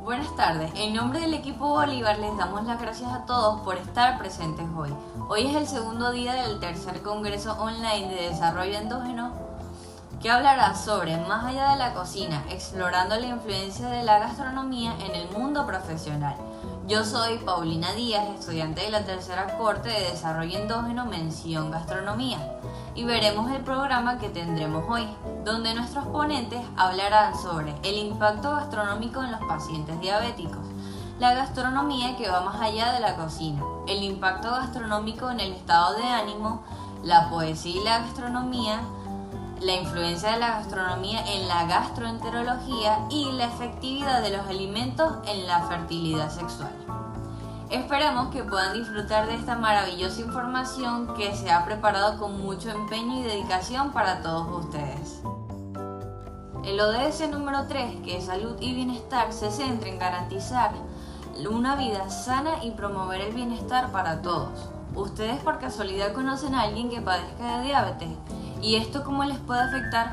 Buenas tardes, en nombre del equipo Bolívar les damos las gracias a todos por estar presentes hoy. Hoy es el segundo día del tercer Congreso Online de Desarrollo Endógeno que hablará sobre Más allá de la cocina, explorando la influencia de la gastronomía en el mundo profesional. Yo soy Paulina Díaz, estudiante de la tercera corte de Desarrollo Endógeno mención Gastronomía, y veremos el programa que tendremos hoy, donde nuestros ponentes hablarán sobre el impacto gastronómico en los pacientes diabéticos, la gastronomía que va más allá de la cocina, el impacto gastronómico en el estado de ánimo, la poesía y la gastronomía, la influencia de la gastronomía en la gastroenterología y la efectividad de los alimentos en la fertilidad sexual. Esperamos que puedan disfrutar de esta maravillosa información que se ha preparado con mucho empeño y dedicación para todos ustedes. El ODS número 3, que es salud y bienestar, se centra en garantizar una vida sana y promover el bienestar para todos. ¿Ustedes por casualidad conocen a alguien que padezca de diabetes? ¿Y esto cómo les puede afectar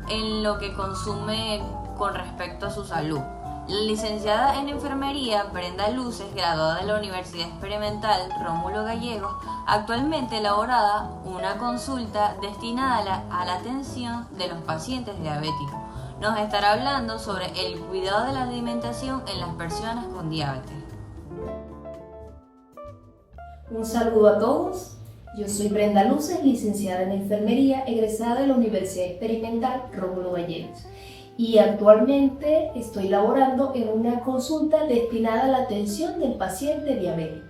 en lo que consume con respecto a su salud? La licenciada en enfermería Brenda Luces, graduada de la Universidad Experimental Rómulo Gallegos, actualmente elaborada una consulta destinada a la atención de los pacientes diabéticos. Nos estará hablando sobre el cuidado de la alimentación en las personas con diabetes. Un saludo a todos. Yo soy Brenda Luces, licenciada en enfermería, egresada de la Universidad Experimental Rómulo Gallegos. Y actualmente estoy laborando en una consulta destinada a la atención del paciente diabético.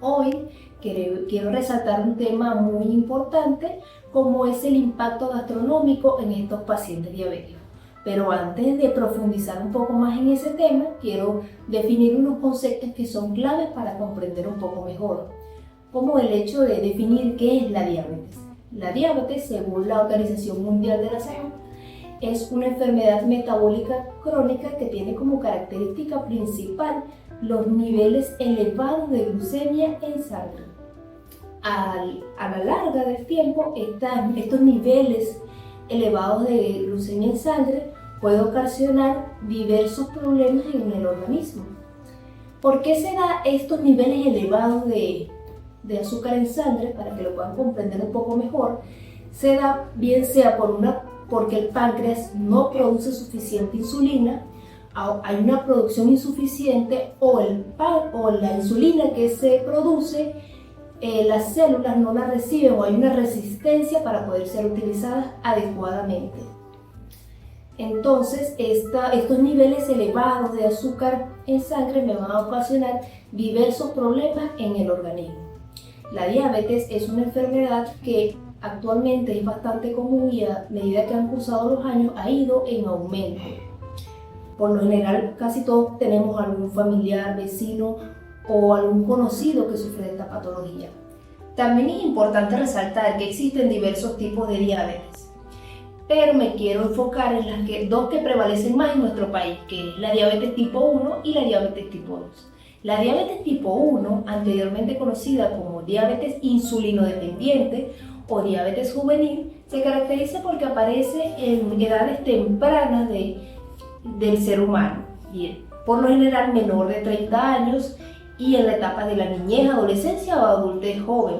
Hoy quiero resaltar un tema muy importante como es el impacto gastronómico en estos pacientes diabéticos. Pero antes de profundizar un poco más en ese tema, quiero definir unos conceptos que son claves para comprender un poco mejor, como el hecho de definir qué es la diabetes. La diabetes, según la Organización Mundial de la Salud, es una enfermedad metabólica crónica que tiene como característica principal los niveles elevados de glucemia en sangre. A la larga del tiempo, estos niveles elevados de glucemia en sangre pueden ocasionar diversos problemas en el organismo. ¿Por qué se da estos niveles elevados de azúcar en sangre? Para que lo puedan comprender un poco mejor, se da bien sea porque el páncreas no produce suficiente insulina, hay una producción insuficiente o la insulina que se produce, las células no la reciben o hay una resistencia para poder ser utilizadas adecuadamente. Entonces, estos niveles elevados de azúcar en sangre me van a ocasionar diversos problemas en el organismo. La diabetes es una enfermedad que actualmente es bastante común y a medida que han pasado los años ha ido en aumento. Por lo general, casi todos tenemos algún familiar, vecino o algún conocido que sufre de esta patología. También es importante resaltar que existen diversos tipos de diabetes, pero me quiero enfocar en las dos que prevalecen más en nuestro país, que es la diabetes tipo 1 y la diabetes tipo 2. La diabetes tipo 1, anteriormente conocida como diabetes insulinodependiente o diabetes juvenil, se caracteriza porque aparece en edades tempranas del ser humano, por lo general menor de 30 años y en la etapa de la niñez, adolescencia o adultez joven.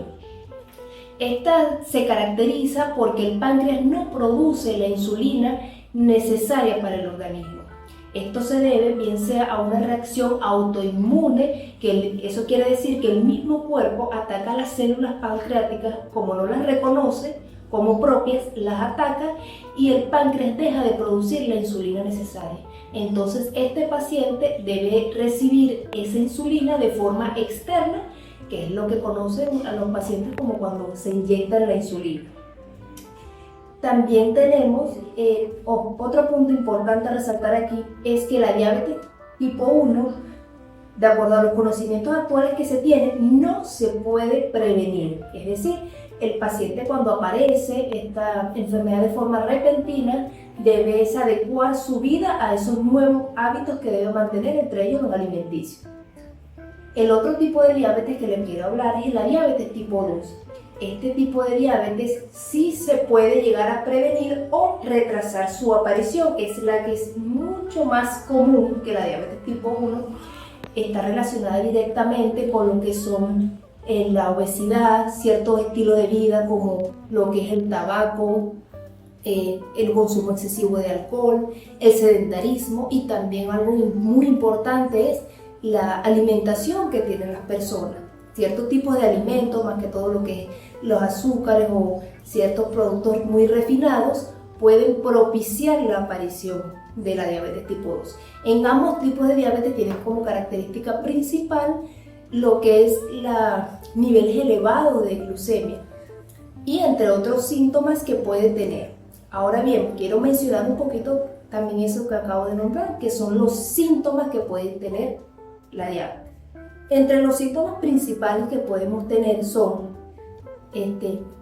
Esta se caracteriza porque el páncreas no produce la insulina necesaria para el organismo. Esto se debe bien sea a una reacción autoinmune, eso quiere decir que el mismo cuerpo ataca las células pancreáticas, como no las reconoce como propias, las ataca y el páncreas deja de producir la insulina necesaria. Entonces este paciente debe recibir esa insulina de forma externa, que es lo que conocen a los pacientes como cuando se inyectan la insulina. También tenemos otro punto importante a resaltar aquí, es que la diabetes tipo 1, de acuerdo a los conocimientos actuales que se tienen, no se puede prevenir. Es decir, el paciente cuando aparece esta enfermedad de forma repentina debe adecuar su vida a esos nuevos hábitos que debe mantener, entre ellos los alimenticios. El otro tipo de diabetes que les quiero hablar es la diabetes tipo 2. Este tipo de diabetes sí se puede llegar a prevenir o retrasar su aparición, es la que es muy mucho más común que la diabetes tipo 1, está relacionada directamente con lo que son la obesidad, ciertos estilos de vida como lo que es el tabaco, el consumo excesivo de alcohol, el sedentarismo, y también algo muy importante es la alimentación que tienen las personas. Ciertos tipos de alimentos, más que todo lo que es los azúcares o ciertos productos muy refinados, pueden propiciar la aparición de la diabetes tipo 2. En ambos tipos de diabetes tienen como característica principal lo que es niveles elevados de glucemia y entre otros síntomas que puede tener. Ahora bien, quiero mencionar un poquito también eso que acabo de nombrar, que son los síntomas que pueden tener la diabetes. Entre los síntomas principales que podemos tener son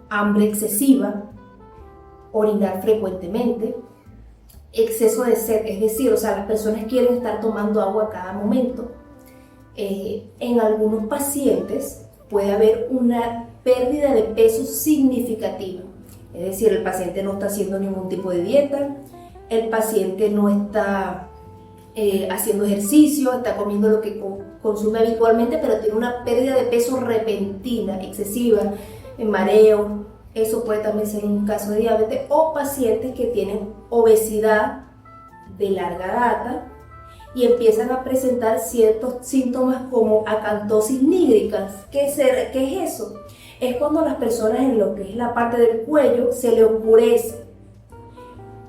hambre excesiva, orinar frecuentemente, exceso de sed, es decir, las personas quieren estar tomando agua a cada momento. En algunos pacientes puede haber una pérdida de peso significativa, es decir, el paciente no está haciendo ningún tipo de dieta, el paciente no está haciendo ejercicio, está comiendo lo que consume habitualmente, pero tiene una pérdida de peso repentina, excesiva, mareo. Eso puede también ser un caso de diabetes, o pacientes que tienen obesidad de larga data y empiezan a presentar ciertos síntomas como acantosis nígricas. ¿Qué es eso? Es cuando las personas en lo que es la parte del cuello se le oscurece,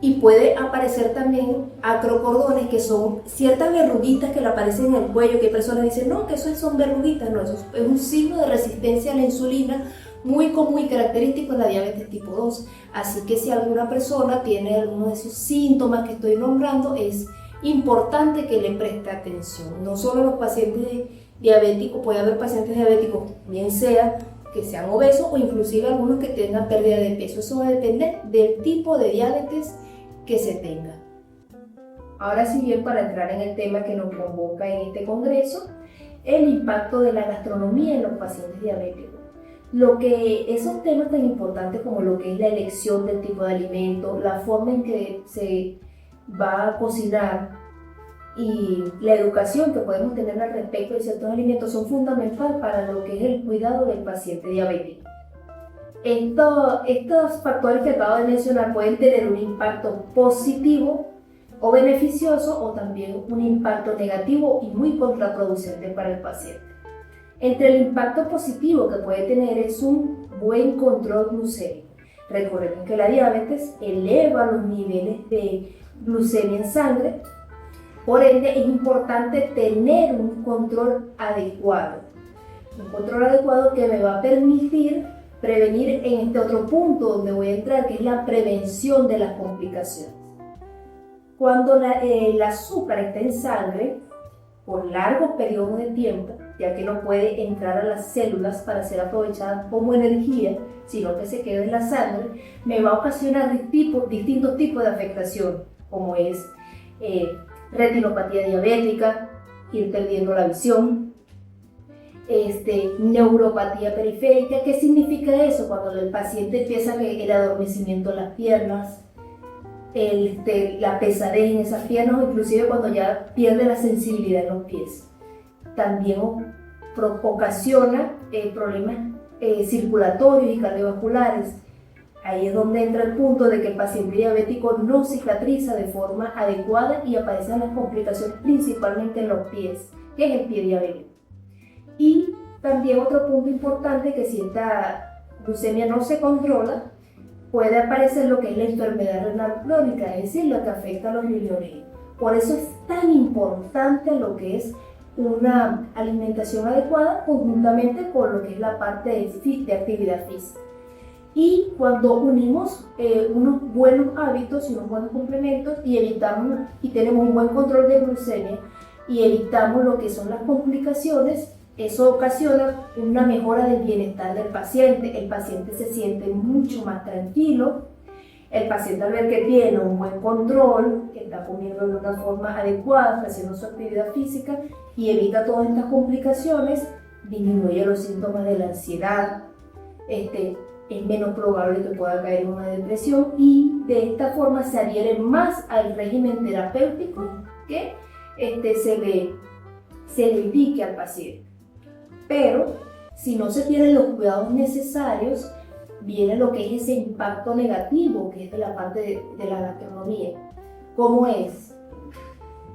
y puede aparecer también acrocordones, que son ciertas verruguitas que le aparecen en el cuello, que personas dicen, no, que eso son verruguitas. No, eso es un signo de resistencia a la insulina muy común y característico en la diabetes tipo 2. Así que si alguna persona tiene alguno de esos síntomas que estoy nombrando, es importante que le preste atención. No solo los pacientes diabéticos, puede haber pacientes diabéticos, bien sea que sean obesos o inclusive algunos que tengan pérdida de peso. Eso va a depender del tipo de diabetes que se tenga. Ahora sí bien, para entrar en el tema que nos convoca en este congreso, el impacto de la gastronomía en los pacientes diabéticos. Esos temas tan importantes como lo que es la elección del tipo de alimento, la forma en que se va a cocinar y la educación que podemos tener al respecto de ciertos alimentos son fundamentales para lo que es el cuidado del paciente diabético. Estos factores que acabo de mencionar pueden tener un impacto positivo o beneficioso, o también un impacto negativo y muy contraproducente para el paciente. Entre el impacto positivo que puede tener es un buen control glucémico. Recordemos que la diabetes eleva los niveles de glucemia en sangre, por ende es importante tener un control adecuado. Un control adecuado que me va a permitir prevenir en este otro punto donde voy a entrar, que es la prevención de las complicaciones. Cuando el azúcar está en sangre por largos periodos de tiempo, ya que no puede entrar a las células para ser aprovechada como energía, sino que se queda en la sangre, me va a ocasionar distintos tipos de afectación, como es retinopatía diabética, ir perdiendo la visión, neuropatía periférica. ¿Qué significa eso? Cuando el paciente empieza el adormecimiento en las piernas, la pesadez en esas piernas, o inclusive cuando ya pierde la sensibilidad en los pies. También ocasiona problemas circulatorios y cardiovasculares. Ahí es donde entra el punto de que el paciente diabético no cicatriza de forma adecuada y aparecen las complicaciones principalmente en los pies, que es el pie diabético. Y también otro punto importante, que si esta glucemia no se controla, puede aparecer lo que es la enfermedad renal crónica, es decir, lo que afecta a los riñones. Por eso es tan importante lo que es una alimentación adecuada conjuntamente con lo que es la parte de actividad física. Y cuando unimos unos buenos hábitos y unos buenos complementos y tenemos un buen control de glucemia y evitamos lo que son las complicaciones, eso ocasiona una mejora del bienestar del paciente. El paciente se siente mucho más tranquilo. El paciente, al ver que tiene un buen control, que está comiendo de una forma adecuada, está haciendo su actividad física y evita todas estas complicaciones, disminuye los síntomas de la ansiedad, es menos probable que pueda caer en una depresión y de esta forma se adhiere más al régimen terapéutico que se le indique al paciente. Pero si no se tienen los cuidados necesarios, viene lo que es ese impacto negativo, que es de la parte de la gastronomía. ¿Cómo es?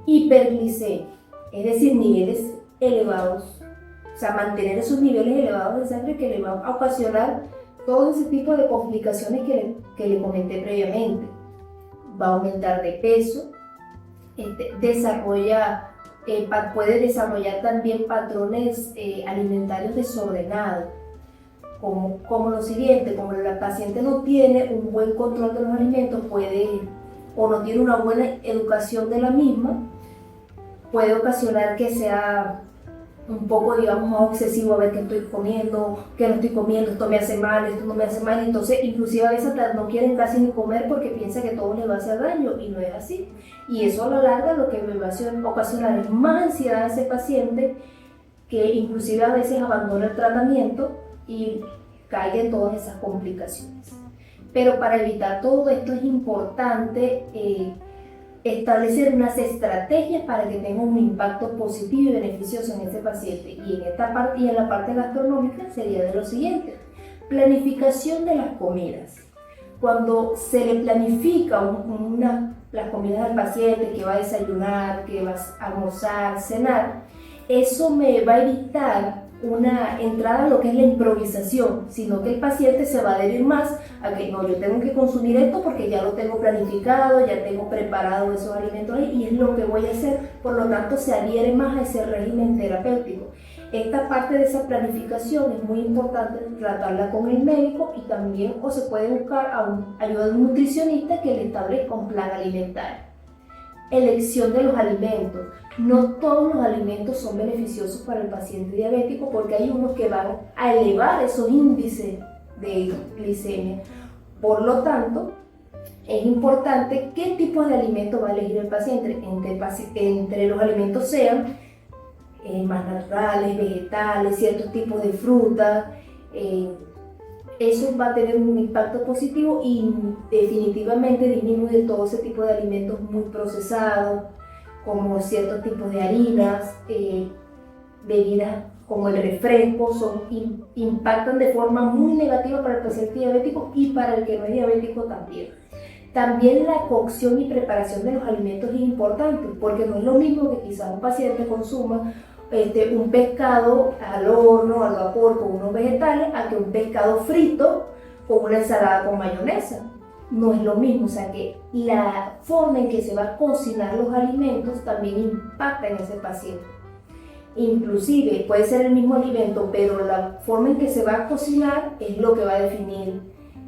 Hiperglicemia, es decir, niveles elevados, o sea, mantener esos niveles elevados de sangre que le van a ocasionar todo ese tipo de complicaciones que le comenté previamente. Va a aumentar de peso, puede desarrollar también patrones alimentarios desordenados, como lo siguiente: como la paciente no tiene un buen control de los alimentos, o no tiene una buena educación de la misma, puede ocasionar que sea un poco, digamos, más obsesivo a ver qué estoy comiendo, qué no estoy comiendo, esto me hace mal, esto no me hace mal. Entonces, inclusive a veces no quieren casi ni comer porque piensa que todo le va a hacer daño, y no es así. Y eso a la larga lo que me va a ocasionar es más ansiedad a ese paciente, que inclusive a veces abandona el tratamiento y caiga en todas esas complicaciones. Pero para evitar todo esto es importante establecer unas estrategias para que tenga un impacto positivo y beneficioso en ese paciente. Y en la parte gastronómica sería de lo siguiente: planificación de las comidas. Cuando se le planifica las comidas al paciente, que va a desayunar, que va a almorzar, cenar, eso me va a evitar una entrada a lo que es la improvisación, sino que el paciente se va a adherir más a que no, yo tengo que consumir esto porque ya lo tengo planificado, ya tengo preparado esos alimentos ahí y es lo que voy a hacer. Por lo tanto, se adhiere más a ese régimen terapéutico. Esta parte de esa planificación es muy importante tratarla con el médico, y también se puede buscar ayuda de un nutricionista que le establezca un plan alimentario. Elección de los alimentos. No todos los alimentos son beneficiosos para el paciente diabético, porque hay unos que van a elevar esos índices de glicemia. Por lo tanto, es importante qué tipo de alimento va a elegir el paciente. Entre los alimentos sean más naturales, vegetales, ciertos tipos de frutas. Eso va a tener un impacto positivo y definitivamente disminuye todo ese tipo de alimentos muy procesados, como ciertos tipos de harinas, bebidas como el refresco, impactan de forma muy negativa para el paciente diabético y para el que no es diabético también. También la cocción y preparación de los alimentos es importante, porque no es lo mismo que quizás un paciente consuma un pescado al horno, al vapor, con unos vegetales, a que un pescado frito con una ensalada con mayonesa. No es lo mismo, o sea que la forma en que se va a cocinar los alimentos también impacta en ese paciente. Inclusive puede ser el mismo alimento, pero la forma en que se va a cocinar es lo que va a definir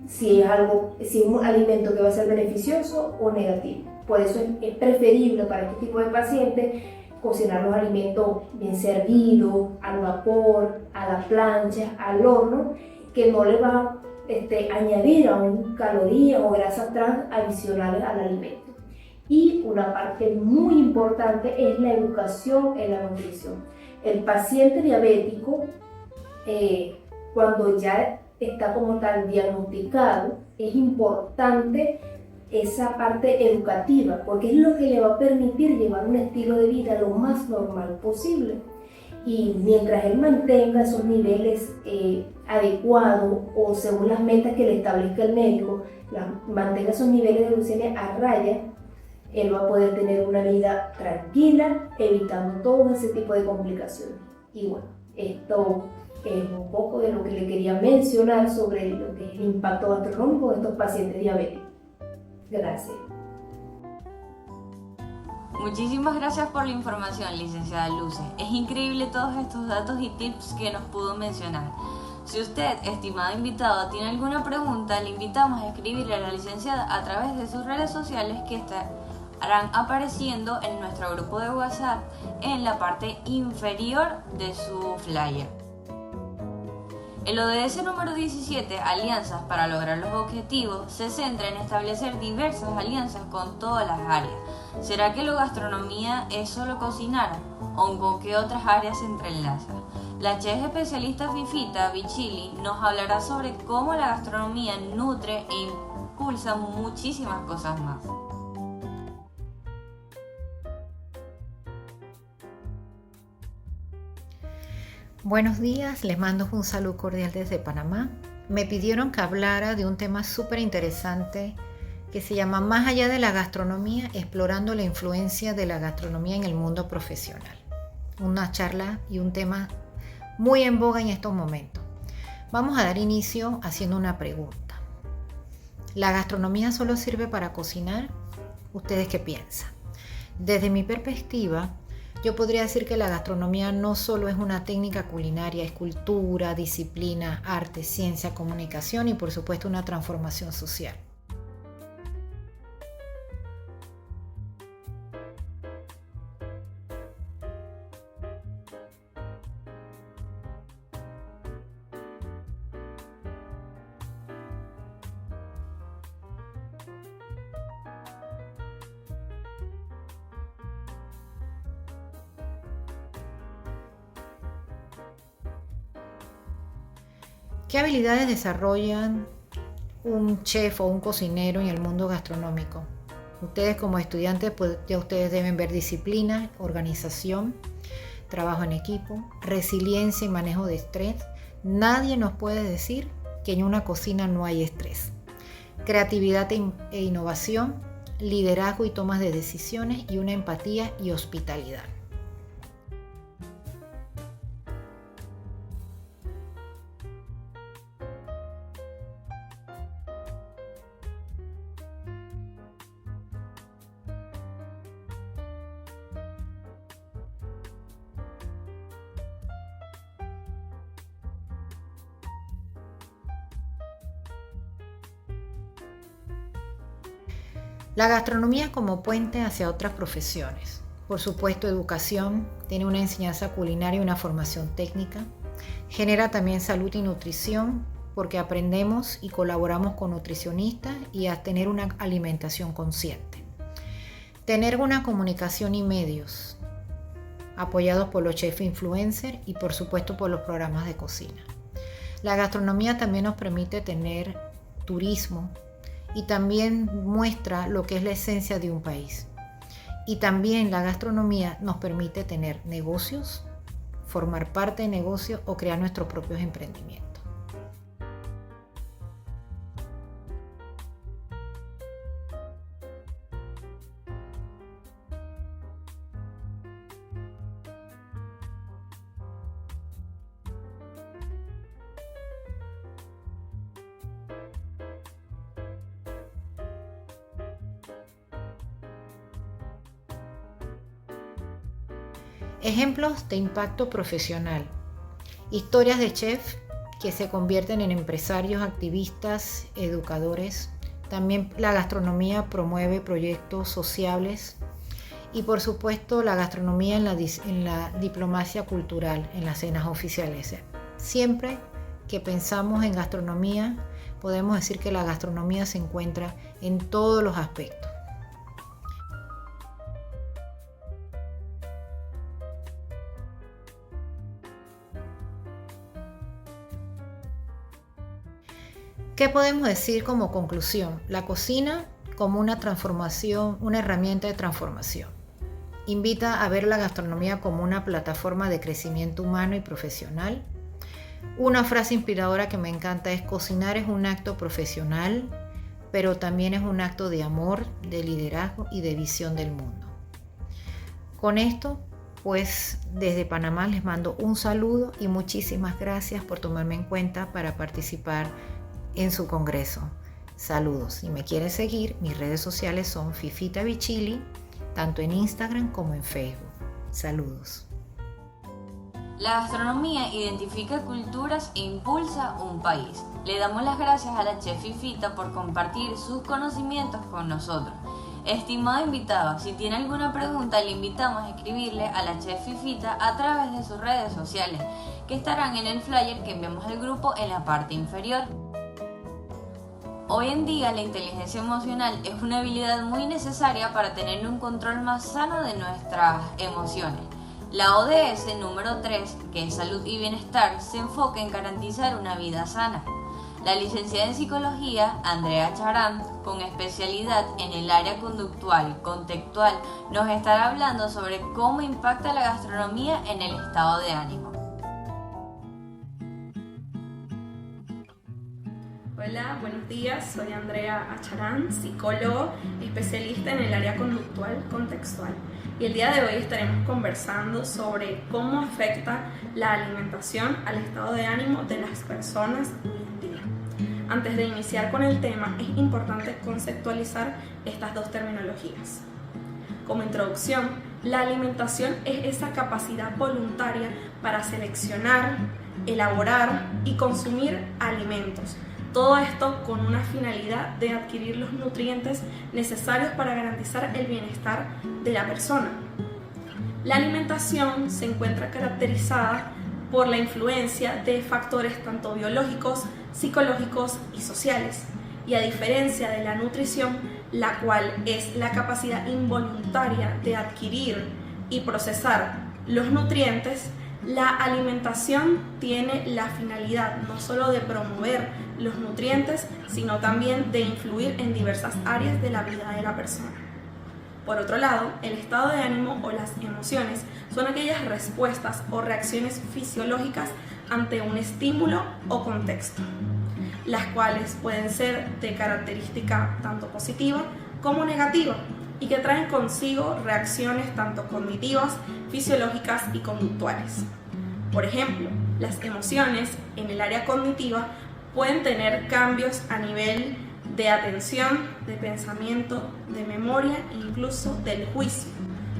si es un alimento que va a ser beneficioso o negativo. Por eso es preferible para este tipo de pacientes cocinar los alimentos bien servidos, al vapor, a la plancha, al horno, que no le va a añadir aún calorías o grasas trans adicionales al alimento. Y una parte muy importante es la educación en la nutrición. El paciente diabético, cuando ya está como tal diagnosticado, es importante esa parte educativa, porque es lo que le va a permitir llevar un estilo de vida lo más normal posible. Y mientras él mantenga esos niveles adecuados, o según las metas que le establezca el médico, mantenga esos niveles de glucemia a raya, él va a poder tener una vida tranquila, evitando todo ese tipo de complicaciones. Y bueno, esto es un poco de lo que le quería mencionar sobre lo que es el impacto gastronómico de estos pacientes diabéticos. Gracias. Muchísimas gracias por la información, licenciada Luce. Es increíble todos estos datos y tips que nos pudo mencionar. Si usted, estimado invitado, tiene alguna pregunta, le invitamos a escribirle a la licenciada a través de sus redes sociales, que estarán apareciendo en nuestro grupo de WhatsApp en la parte inferior de su flyer. El ODS número 17, Alianzas para lograr los objetivos, se centra en establecer diversas alianzas con todas las áreas. ¿Será que la gastronomía es solo cocinar, o con qué otras áreas se entrelaza? La chef especialista Fifita Bichili nos hablará sobre cómo la gastronomía nutre e impulsa muchísimas cosas más. Buenos días, les mando un saludo cordial desde Panamá. Me pidieron que hablara de un tema súper interesante que se llama Más allá de la gastronomía, explorando la influencia de la gastronomía en el mundo profesional. Una charla y un tema muy en boga en estos momentos. Vamos a dar inicio haciendo una pregunta. ¿La gastronomía solo sirve para cocinar? ¿Ustedes qué piensan? Desde mi perspectiva, yo podría decir que la gastronomía no solo es una técnica culinaria, es cultura, disciplina, arte, ciencia, comunicación y por supuesto una transformación social. ¿Qué habilidades desarrollan un chef o un cocinero en el mundo gastronómico? Ustedes como estudiantes, pues ya ustedes deben ver disciplina, organización, trabajo en equipo, resiliencia y manejo de estrés. Nadie nos puede decir que en una cocina no hay estrés. Creatividad e innovación, liderazgo y tomas de decisiones y una empatía y hospitalidad. La gastronomía como puente hacia otras profesiones. Por supuesto, educación, tiene una enseñanza culinaria y una formación técnica. Genera también salud y nutrición porque aprendemos y colaboramos con nutricionistas y a tener una alimentación consciente. Tener una comunicación y medios apoyados por los chefs influencers y por supuesto por los programas de cocina. La gastronomía también nos permite tener turismo, y también muestra lo que es la esencia de un país. Y también la gastronomía nos permite tener negocios, formar parte de negocios o crear nuestros propios emprendimientos. Ejemplos de impacto profesional. Historias de chefs que se convierten en empresarios, activistas, educadores. También la gastronomía promueve proyectos sociales y por supuesto la gastronomía en la diplomacia cultural, en las cenas oficiales. Siempre que pensamos en gastronomía, podemos decir que la gastronomía se encuentra en todos los aspectos. ¿Qué podemos decir como conclusión? La cocina como una transformación, una herramienta de transformación. Invita a ver la gastronomía como una plataforma de crecimiento humano y profesional. Una frase inspiradora que me encanta es: cocinar es un acto profesional, pero también es un acto de amor, de liderazgo y de visión del mundo. Con esto, pues desde Panamá les mando un saludo y muchísimas gracias por tomarme en cuenta para participar en su congreso. Saludos. Si me quieren seguir, mis redes sociales son Fifita Bichili, tanto en Instagram como en Facebook. Saludos. La gastronomía identifica culturas e impulsa un país. Le damos las gracias a la chef Fifita por compartir sus conocimientos con nosotros. Estimado invitado, si tiene alguna pregunta, le invitamos a escribirle a la chef Fifita a través de sus redes sociales, que estarán en el flyer que enviamos al grupo en la parte inferior. Hoy en día la inteligencia emocional es una habilidad muy necesaria para tener un control más sano de nuestras emociones. La ODS número 3, que es salud y bienestar, se enfoca en garantizar una vida sana. La licenciada en psicología, Andrea Charán, con especialidad en el área conductual contextual, nos estará hablando sobre cómo impacta la gastronomía en el estado de ánimo. Hola, buenos días, soy Andrea Acharán, psicólogo especialista en el área conductual contextual, y el día de hoy estaremos conversando sobre cómo afecta la alimentación al estado de ánimo de las personas hoy en día. Antes de iniciar con el tema, es importante conceptualizar estas dos terminologías. Como introducción, la alimentación es esa capacidad voluntaria para seleccionar, elaborar y consumir alimentos. Todo esto con una finalidad de adquirir los nutrientes necesarios para garantizar el bienestar de la persona. La alimentación se encuentra caracterizada por la influencia de factores tanto biológicos, psicológicos y sociales. Y a diferencia de la nutrición, la cual es la capacidad involuntaria de adquirir y procesar los nutrientes, la alimentación tiene la finalidad no solo de promover los nutrientes, sino también de influir en diversas áreas de la vida de la persona. Por otro lado, el estado de ánimo o las emociones son aquellas respuestas o reacciones fisiológicas ante un estímulo o contexto, las cuales pueden ser de característica tanto positiva como negativa y que traen consigo reacciones tanto cognitivas, fisiológicas y conductuales. Por ejemplo, las emociones en el área cognitiva pueden tener cambios a nivel de atención, de pensamiento, de memoria e incluso del juicio.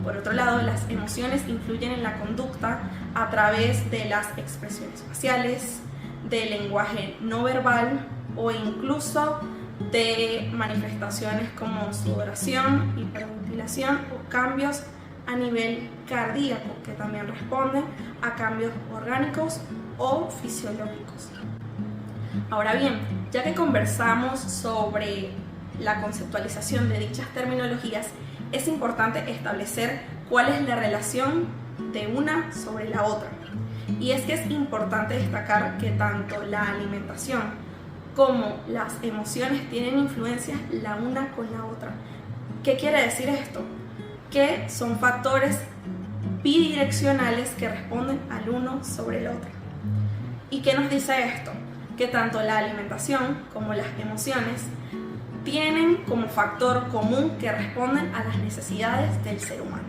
Por otro lado, las emociones influyen en la conducta a través de las expresiones faciales, del lenguaje no verbal o incluso de manifestaciones como sudoración, hiperventilación o cambios a nivel cardíaco, que también responden a cambios orgánicos o fisiológicos. Ahora bien, ya que conversamos sobre la conceptualización de dichas terminologías, es importante establecer cuál es la relación de una sobre la otra. Y es que es importante destacar que tanto la alimentación como las emociones tienen influencias la una con la otra. ¿Qué quiere decir esto? Que son factores bidireccionales que responden al uno sobre el otro. ¿Y qué nos dice esto? Que tanto la alimentación como las emociones tienen como factor común que responden a las necesidades del ser humano.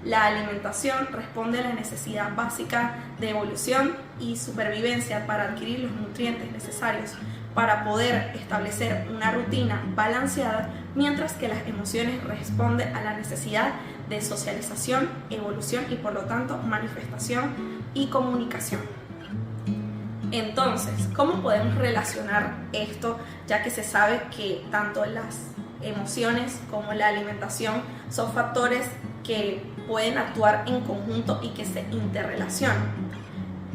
La alimentación responde a la necesidad básica de evolución y supervivencia para adquirir los nutrientes necesarios para poder establecer una rutina balanceada, mientras que las emociones responden a la necesidad de socialización, evolución y por lo tanto manifestación y comunicación. Entonces, ¿cómo podemos relacionar esto, ya que se sabe que tanto las emociones como la alimentación son factores que pueden actuar en conjunto y que se interrelacionan?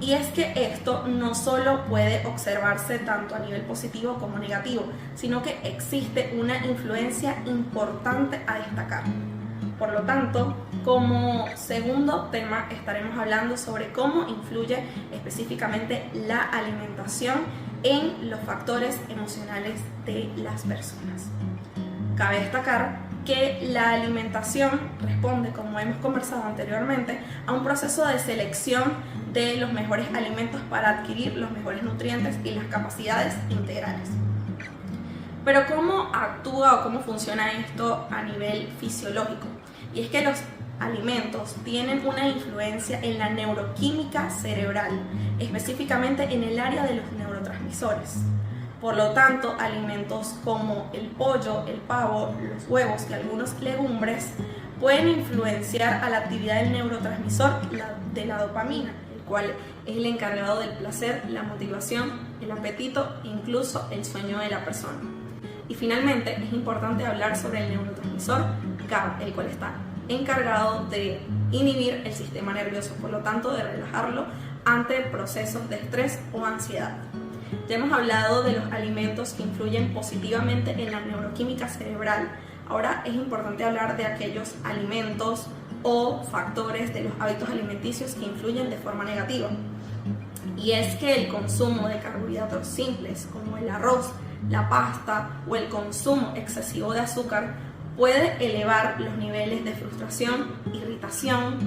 Y es que esto no solo puede observarse tanto a nivel positivo como negativo, sino que existe una influencia importante a destacar. Por lo tanto, como segundo tema estaremos hablando sobre cómo influye específicamente la alimentación en los factores emocionales de las personas. Cabe destacar que la alimentación responde, como hemos conversado anteriormente, a un proceso de selección de los mejores alimentos para adquirir los mejores nutrientes y las capacidades integrales. Pero ¿cómo actúa o cómo funciona esto a nivel fisiológico? Y es que los alimentos tienen una influencia en la neuroquímica cerebral, específicamente en el área de los neurotransmisores. Por lo tanto, alimentos como el pollo, el pavo, los huevos y algunos legumbres pueden influenciar a la actividad del neurotransmisor de la dopamina, el cual es el encargado del placer, la motivación, el apetito e incluso el sueño de la persona. Y finalmente, es importante hablar sobre el neurotransmisor GABA, el cual está encargado de inhibir el sistema nervioso, por lo tanto de relajarlo ante procesos de estrés o ansiedad. Ya hemos hablado de los alimentos que influyen positivamente en la neuroquímica cerebral. Ahora es importante hablar de aquellos alimentos o factores de los hábitos alimenticios que influyen de forma negativa. y es que el consumo de carbohidratos simples como el arroz, la pasta o el consumo excesivo de azúcar puede elevar los niveles de frustración, irritación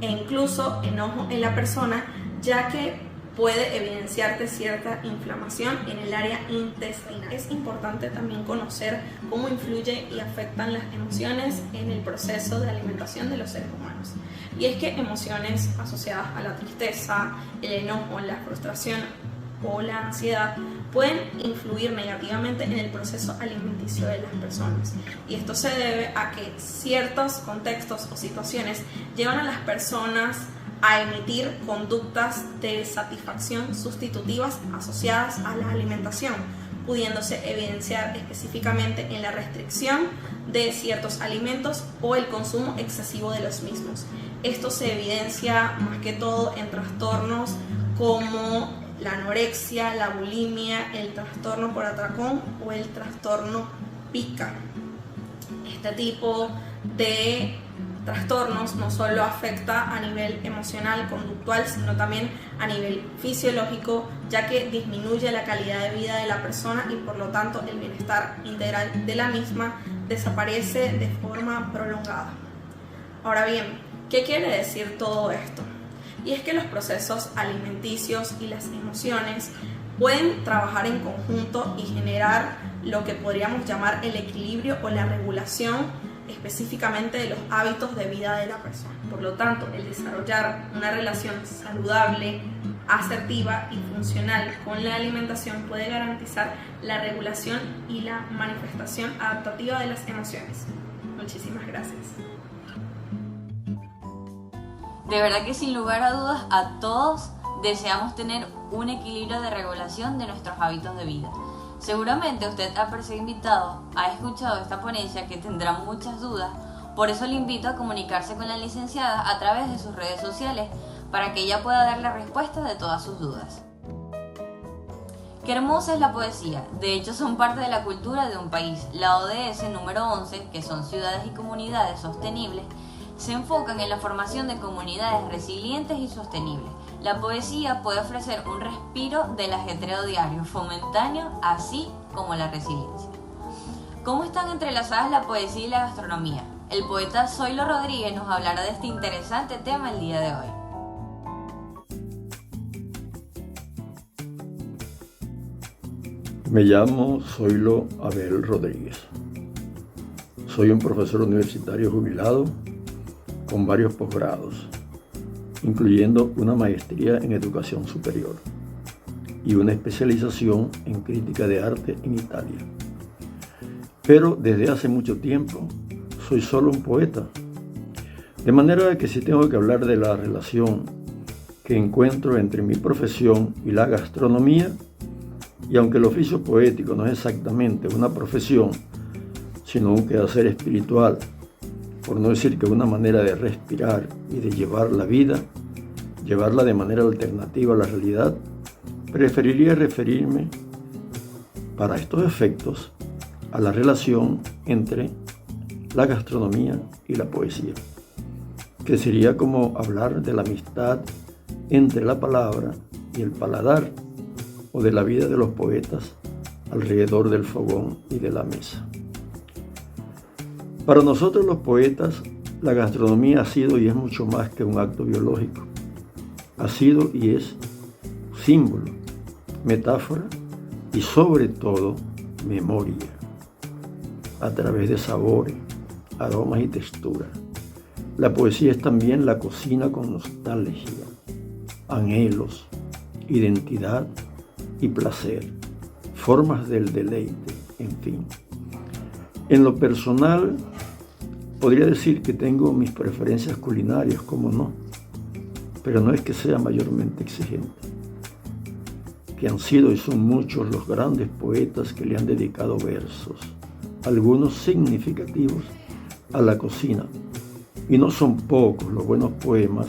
e incluso enojo en la persona, ya que puede evidenciarte cierta inflamación en el área intestinal. Es importante también conocer cómo influye y afectan las emociones en el proceso de alimentación de los seres humanos. Y es que emociones asociadas a la tristeza, el enojo, la frustración o la ansiedad pueden influir negativamente en el proceso alimenticio de las personas. Y esto se debe a que ciertos contextos o situaciones llevan a las personas a emitir conductas de satisfacción sustitutivas asociadas a la alimentación, pudiéndose evidenciar específicamente en la restricción de ciertos alimentos o el consumo excesivo de los mismos. Esto se evidencia más que todo en trastornos como la anorexia, la bulimia, el trastorno por atracón o el trastorno pica. Este tipo de trastornos no solo afecta a nivel emocional, conductual, sino también a nivel fisiológico, ya que disminuye la calidad de vida de la persona y por lo tanto el bienestar integral de la misma desaparece de forma prolongada. Ahora bien, ¿qué quiere decir todo esto? Y es que los procesos alimenticios y las emociones pueden trabajar en conjunto y generar lo que podríamos llamar el equilibrio o la regulación específicamente de los hábitos de vida de la persona. Por lo tanto, el desarrollar una relación saludable, asertiva y funcional con la alimentación puede garantizar la regulación y la manifestación adaptativa de las emociones. Muchísimas gracias. De verdad que sin lugar a dudas a todos deseamos tener un equilibrio de regulación de nuestros hábitos de vida. Seguramente usted al ser invitado ha escuchado esta ponencia que tendrá muchas dudas, por eso le invito a comunicarse con la licenciada a través de sus redes sociales para que ella pueda dar la respuesta de todas sus dudas. Qué hermosa es la poesía, de hecho son parte de la cultura de un país. La ODS número 11, que son ciudades y comunidades sostenibles, se enfocan en la formación de comunidades resilientes y sostenibles. La poesía puede ofrecer un respiro del ajetreo diario, fomentando así como la resiliencia. ¿Cómo están entrelazadas la poesía y la gastronomía? El poeta Zoilo Rodríguez nos hablará de este interesante tema el día de hoy. Me llamo Zoilo Abel Rodríguez. Soy un profesor universitario jubilado con varios posgrados, incluyendo una maestría en educación superior y una especialización en crítica de arte en Italia. Pero desde hace mucho tiempo soy solo un poeta, de manera que si tengo que hablar de la relación que encuentro entre mi profesión y la gastronomía, y aunque el oficio poético no es exactamente una profesión, sino un quehacer espiritual, por no decir que una manera de respirar y de llevar la vida, llevarla de manera alternativa a la realidad, preferiría referirme, para estos efectos, a la relación entre la gastronomía y la poesía, que sería como hablar de la amistad entre la palabra y el paladar, o de la vida de los poetas alrededor del fogón y de la mesa. Para nosotros los poetas, la gastronomía ha sido y es mucho más que un acto biológico. Ha sido y es símbolo, metáfora y sobre todo memoria, a través de sabores, aromas y texturas. La poesía es también la cocina con nostalgia, anhelos, identidad y placer, formas del deleite, en fin. En lo personal, podría decir que tengo mis preferencias culinarias, como no, pero no es que sea mayormente exigente, que han sido y son muchos los grandes poetas que le han dedicado versos, algunos significativos, a la cocina, y no son pocos los buenos poemas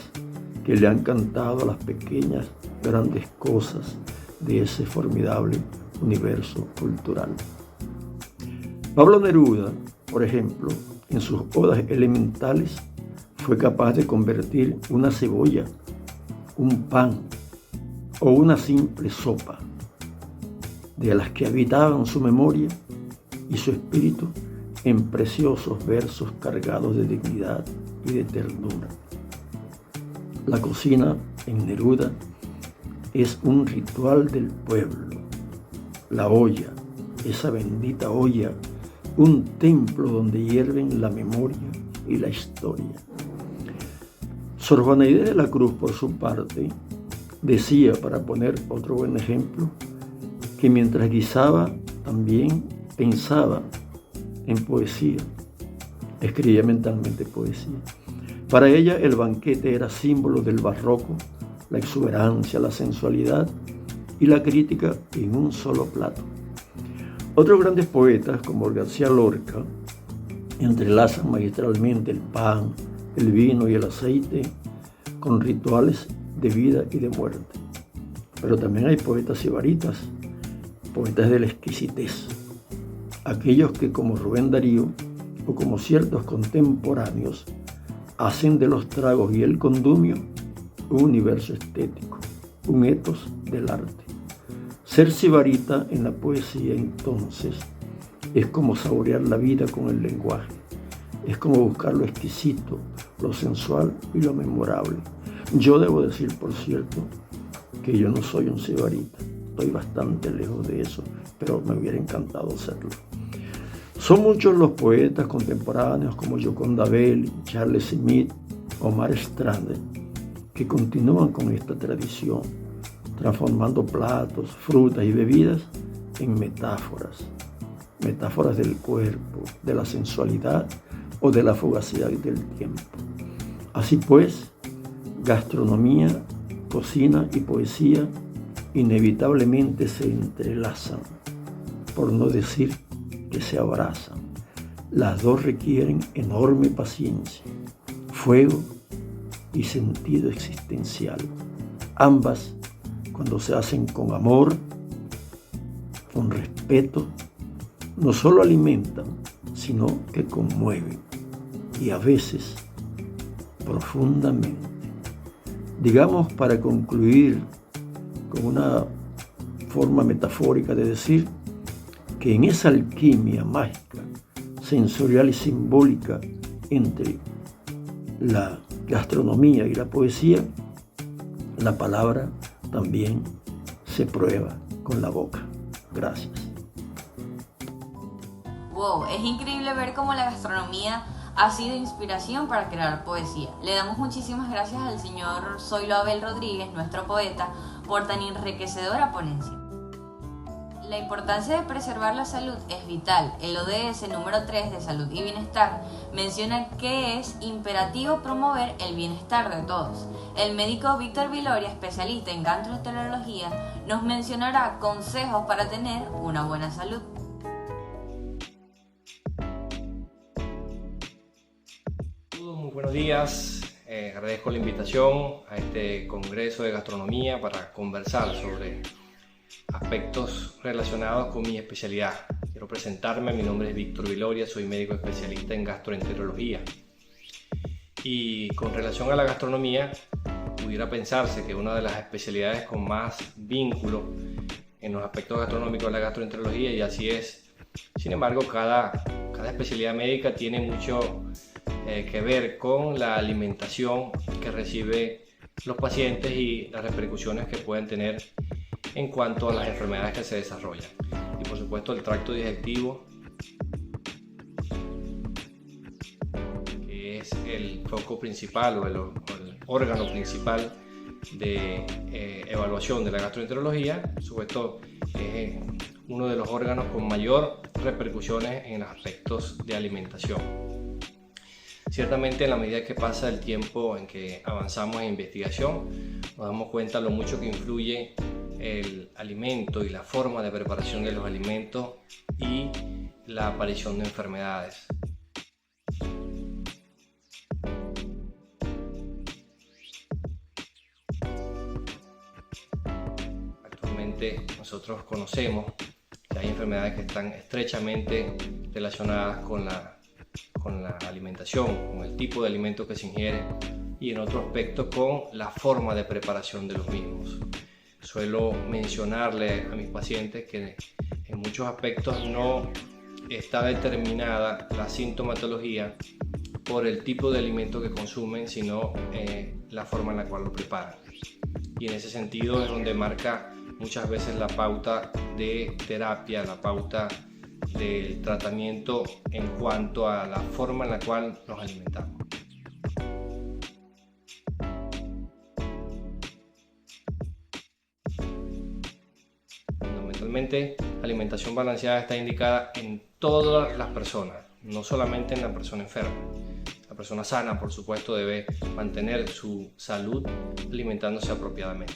que le han cantado a las pequeñas, grandes cosas de ese formidable universo cultural. Pablo Neruda, por ejemplo, en sus odas elementales, fue capaz de convertir una cebolla, un pan, o una simple sopa, de las que habitaban su memoria y su espíritu en preciosos versos cargados de dignidad y de ternura. La cocina en Neruda es un ritual del pueblo. La olla, esa bendita olla, un templo donde hierven la memoria y la historia. Sor Juana Inés de la Cruz, por su parte, decía, para poner otro buen ejemplo, que mientras guisaba también pensaba en poesía, escribía mentalmente poesía. Para ella el banquete era símbolo del barroco, la exuberancia, la sensualidad y la crítica en un solo plato. Otros grandes poetas, como García Lorca, entrelazan magistralmente el pan, el vino y el aceite con rituales de vida y de muerte. Pero también hay poetas sibaritas, poetas de la exquisitez, aquellos que, como Rubén Darío o como ciertos contemporáneos, hacen de los tragos y el condumio un universo estético, un etos del arte. Ser sibarita en la poesía, entonces, es como saborear la vida con el lenguaje, es como buscar lo exquisito, lo sensual y lo memorable. Yo debo decir, por cierto, que yo no soy un sibarita, estoy bastante lejos de eso, pero me hubiera encantado serlo. Son muchos los poetas contemporáneos como Gioconda Belli, Charles Smith, Omar Strand, que continúan con esta tradición, transformando platos, frutas y bebidas en metáforas del cuerpo, de la sensualidad o de la fugacidad del tiempo. Así pues, gastronomía, cocina y poesía inevitablemente se entrelazan, por no decir que se abrazan. Las dos requieren enorme paciencia, fuego y sentido existencial. Ambas, cuando se hacen con amor, con respeto, no solo alimentan, sino que conmueven, y a veces profundamente. Digamos, para concluir con una forma metafórica de decir, que en esa alquimia mágica, sensorial y simbólica entre la gastronomía y la poesía, la palabra también se prueba con la boca. Gracias. Wow, es increíble ver cómo la gastronomía ha sido inspiración para crear poesía. Le damos muchísimas gracias al señor Zoilo Abel Rodríguez, nuestro poeta, por tan enriquecedora ponencia. La importancia de preservar la salud es vital. El ODS número 3 de Salud y Bienestar menciona que es imperativo promover el bienestar de todos. El médico Víctor Viloria, especialista en gastroenterología, nos mencionará consejos para tener una buena salud. Muy buenos días, agradezco la invitación a este Congreso de Gastronomía para conversar sobre aspectos relacionados con mi especialidad. Quiero presentarme, mi nombre es Víctor Viloria, soy médico especialista en gastroenterología. Y con relación a la gastronomía, pudiera pensarse que una de las especialidades con más vínculo en los aspectos gastronómicos es la gastroenterología, y así es. Sin embargo, cada especialidad médica tiene mucho que ver con la alimentación que reciben los pacientes y las repercusiones que pueden tener en cuanto a las enfermedades que se desarrollan. Y por supuesto el tracto digestivo, que es el foco principal o el órgano principal de evaluación de la gastroenterología, por supuesto es uno de los órganos con mayor repercusiones en los aspectos de alimentación. Ciertamente, en la medida que pasa el tiempo en que avanzamos en investigación, nos damos cuenta lo mucho que influye el alimento y la forma de preparación de los alimentos y la aparición de enfermedades. Actualmente nosotros conocemos que hay enfermedades que están estrechamente relacionadas con la alimentación, con el tipo de alimento que se ingiere, y en otro aspecto con la forma de preparación de los mismos. suelo mencionarle a mis pacientes que en muchos aspectos no está determinada la sintomatología por el tipo de alimento que consumen, sino la forma en la cual lo preparan. Y en ese sentido es donde marca muchas veces la pauta de terapia, la pauta del tratamiento en cuanto a la forma en la cual nos alimentamos. Fundamentalmente, la alimentación balanceada está indicada en todas las personas, no solamente en la persona enferma. La persona sana, por supuesto, debe mantener su salud alimentándose apropiadamente.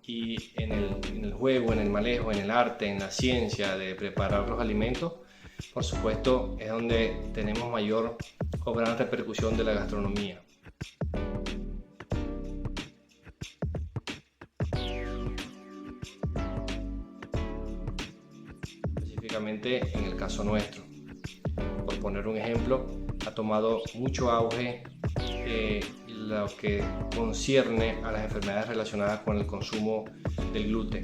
Y en el juego, en el manejo, en el arte, en la ciencia de preparar los alimentos, por supuesto, es donde tenemos mayor o gran repercusión de la gastronomía. Específicamente en el caso nuestro, por poner un ejemplo, ha tomado mucho auge lo que concierne a las enfermedades relacionadas con el consumo del gluten.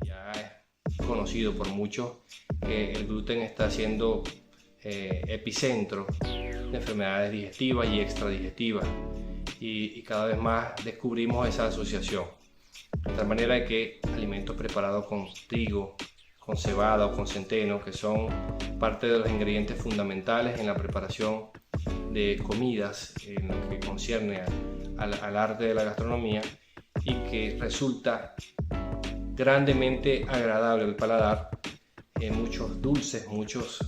Ya es conocido por muchos que el gluten está siendo epicentro de enfermedades digestivas y extradigestivas, y cada vez más descubrimos esa asociación, de tal manera de que alimentos preparados con trigo, con cebada o con centeno, que son parte de los ingredientes fundamentales en la preparación de comidas, en lo que concierne al arte de la gastronomía, y que resulta grandemente agradable al paladar. Muchos dulces, muchos